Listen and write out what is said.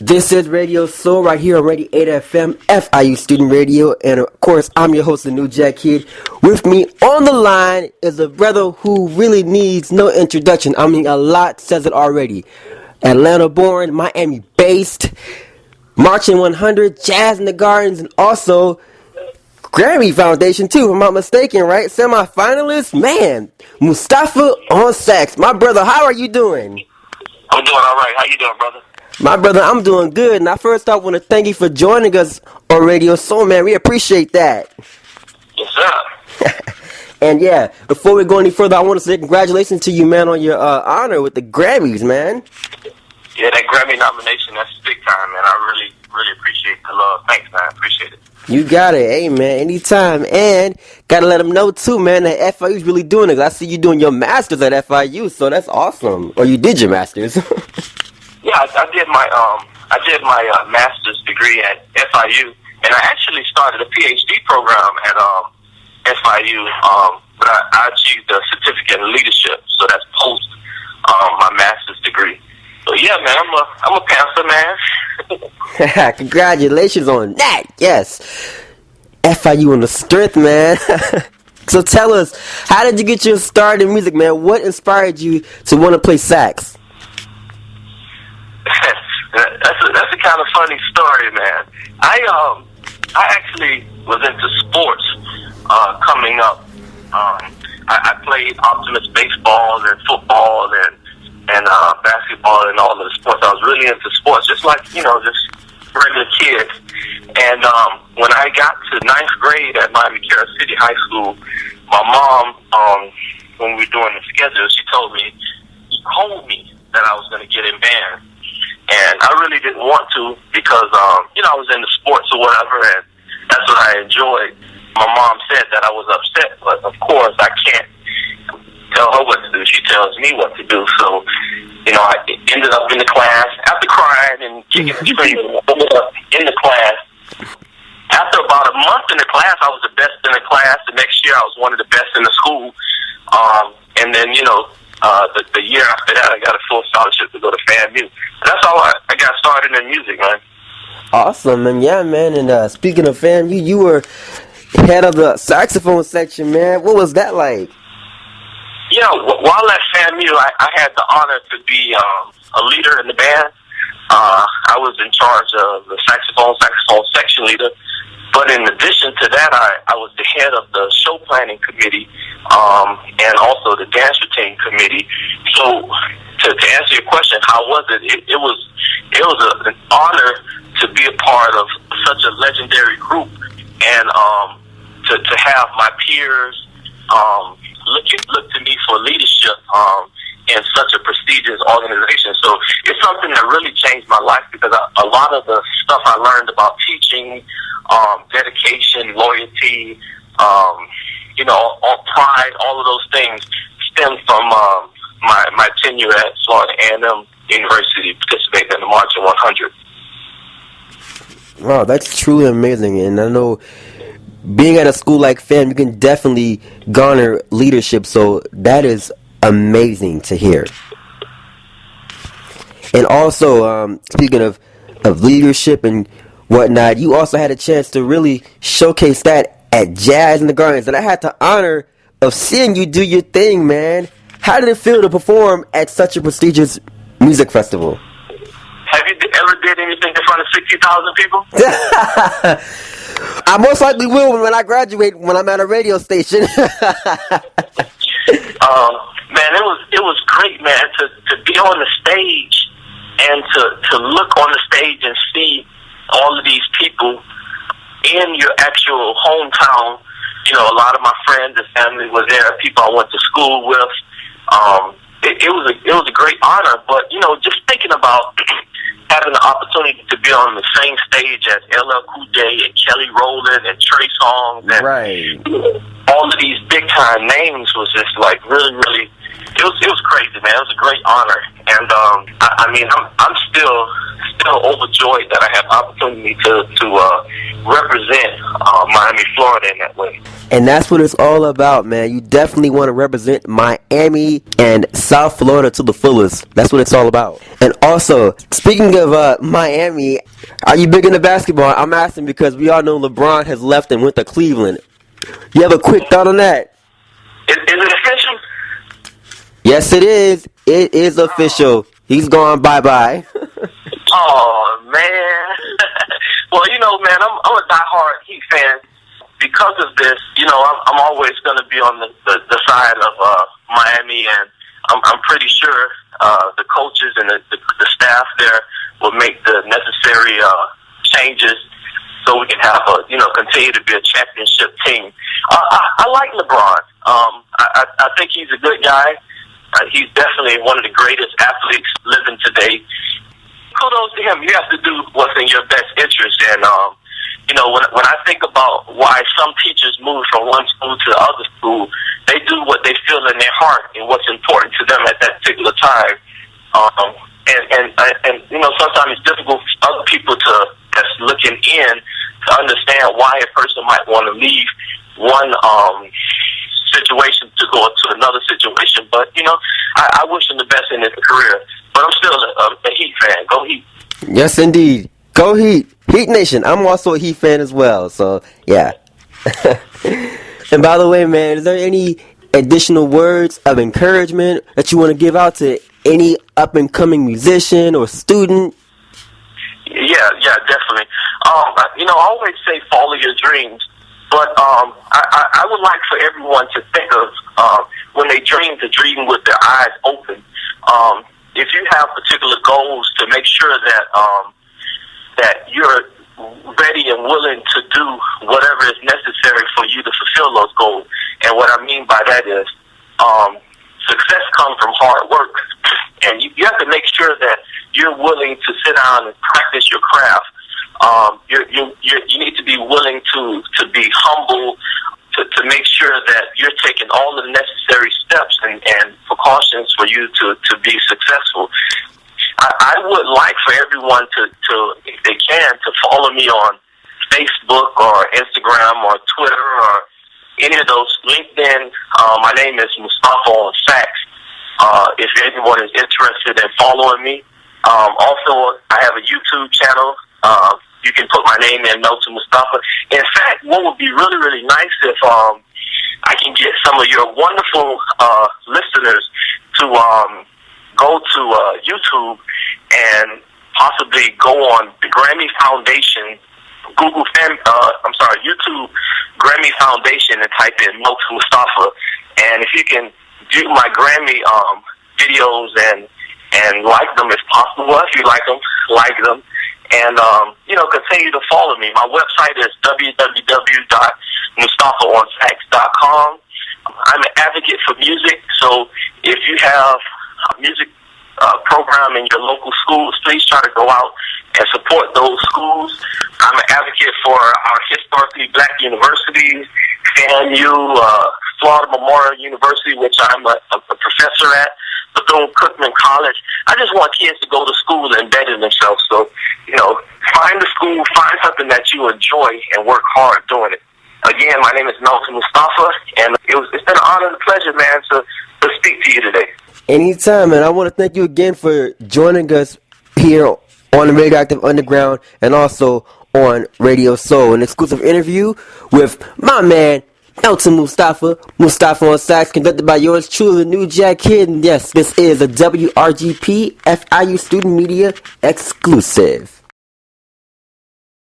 This is Radio Soul right here on Radio 8 FM, FIU Student Radio, and of course, I'm your host, the New Jack Kid. With me on the line is a brother who really needs no introduction. I mean, a lot says it already. Atlanta born, Miami based, Marching 100, Jazz in the Gardens, and also Grammy Foundation too, if I'm not mistaken, right? Semi-finalist, man, Mustafa on sax. My brother, how are you doing? I'm doing all right. How you doing, brother? My brother, I'm doing good, and I first off want to thank you for joining us on Radio Soul, man. We appreciate that. Yes, sir. And yeah, before we go any further, I want to say congratulations to you, man, on your honor with the Grammys, man. Yeah, that Grammy nomination, that's big time, man. I really appreciate the love. Thanks, man. I appreciate it. You got it. Hey, man, anytime. And got to let them know, too, man, that FIU's really doing it. I see you doing your master's at FIU, so that's awesome. Or you did your master's. Yeah, I did my master's degree at FIU, and I actually started a PhD program at FIU, but I achieved a certificate in leadership, so that's post my master's degree. So yeah, man, I'm a Panther, man. Congratulations on that. Yes, FIU on the strength, man. So tell us, how did you get your start in music, man? What inspired you to want to play sax? That's a kind of funny story, man. I actually was into sports coming up. I played optimist baseball and football and basketball and all of the sports. I was really into sports, just like, just regular kid. And when I got to 9th grade at Miami City High School, my mom, when we were doing the schedule, she told me that I was going to get in band. And I really didn't want to because, I was into sports or whatever, and that's what I enjoyed. My mom said that I was upset, but of course I can't tell her what to do. She tells me what to do. So, I ended up in the class after crying and kicking and screaming. I ended up in the class. After about a month in the class, I was the best in the class. The next year, I was one of the best in the school. And then, the year after that, I got a full scholarship to go to FAMU. That's how I got started in music, man. Awesome, and yeah, man. And speaking of FAMU, you were head of the saxophone section, man. What was that like? Yeah, while at FAMU, I had the honor to be a leader in the band. I was in charge of the saxophone section leader. But in addition to that, I was the head of the show planning committee and also the dance routine committee. So to answer your question, how was it? It was an honor to be a part of such a legendary group and to have my peers look to me for leadership in such a prestigious organization. So it's something that really changed my life because a lot of the stuff I learned about teaching, dedication, loyalty, pride, all of those things stem from my tenure at Florida A&M University, participating in the Marching 100. Wow, that's truly amazing. And I know being at a school like FAM, you can definitely garner leadership. So that is amazing to hear. And also, speaking of leadership and whatnot, you also had a chance to really showcase that at Jazz in the Gardens. And I had the honor of seeing you do your thing, man. How did it feel to perform at such a prestigious music festival? Have you ever did anything in front of 60,000 people? I most likely will when I graduate, when I'm at a radio station. Man, it was great, man, to be on the stage and to look on the stage and see all of these people in your actual hometown. A lot of my friends and family were there, people I went to school with. It was a great honor, but just thinking about having the opportunity to be on the same stage as LL Cool J and Kelly Rowland and Trey Songz and right. all of these big time names was just like really, really it was crazy, man. It was a great honor, and I mean, I'm still overjoyed that I have opportunity to represent Miami, Florida in that way. And that's what it's all about, man. You definitely want to represent Miami and South Florida to the fullest. That's what it's all about. And also, speaking of Miami, are you big into basketball? I'm asking because we all know LeBron has left and went to Cleveland. You have a quick thought on that? Is it official? Yes, it is. It is official. He's gone bye-bye. Oh, man. Well, you know, man, I'm a diehard Heat fan. Because of this, you know, I'm always going to be on the side of Miami, and I'm pretty sure the coaches and the staff there will make the necessary changes so we can have continue to be a championship team. I like LeBron. I think he's a good guy. He's definitely one of the greatest athletes living today. Kudos to him. You have to do what's in your best interest, and you know, when I think about why some teachers move from one school to the other school, they do what they feel in their heart and what's important to them at that particular time. And you know, sometimes it's difficult for other people that's looking in to understand why a person might want to leave one situation to go to another situation. But you know, I wish him the best in his career. But I'm still a Heat fan. Go Heat. Yes, indeed. Go Heat. Heat Nation. I'm also a Heat fan as well. So, yeah. And by the way, man, is there any additional words of encouragement that you want to give out to any up-and-coming musician or student? Yeah, definitely. You know, I always say follow your dreams. But I would like for everyone to think of when they dream, to dream with their eyes open. If you have particular goals, to make sure that you're ready and willing to do whatever is necessary for you to fulfill those goals. And what I mean by that is success comes from hard work. And you have to make sure that you're willing to sit down and practice your craft. You need to be willing to be humble, to make sure that you're taking all the necessary steps and precautions for you to be successful. I would like for everyone to, if they can, to follow me on Facebook or Instagram or Twitter or any of those. LinkedIn, my name is Mustafa on Sax. If anyone is interested in following me. Also, I have a YouTube channel. You can put my name in, Melton Mustafa. In fact, what would be really, really nice if I can get some of your wonderful listeners to go to YouTube and possibly go on the Grammy Foundation, YouTube Grammy Foundation, and type in Melton Mustafa. And if you can view my Grammy videos and like them if possible, if you like them. And, continue to follow me. My website is www.mustafaonsax.com. I'm an advocate for music, so if you have a music program in your local schools, please try to go out and support those schools. I'm an advocate for our historically black universities, FAMU, Florida Memorial University, which I'm a professor at, Bethune-Cookman College. I just want kids to go to school and better themselves. So, find a school, find something that you enjoy, and work hard doing it. Again, my name is Melton Mustafa, and it's been an honor and a pleasure, man, to speak to you today. Anytime, and I want to thank you again for joining us here on the Radioactive Underground and also on Radio Soul, an exclusive interview with my man, Melton Mustafa on sax, conducted by yours truly, the new Jack Kid. And yes, this is a WRGP FIU Student Media exclusive.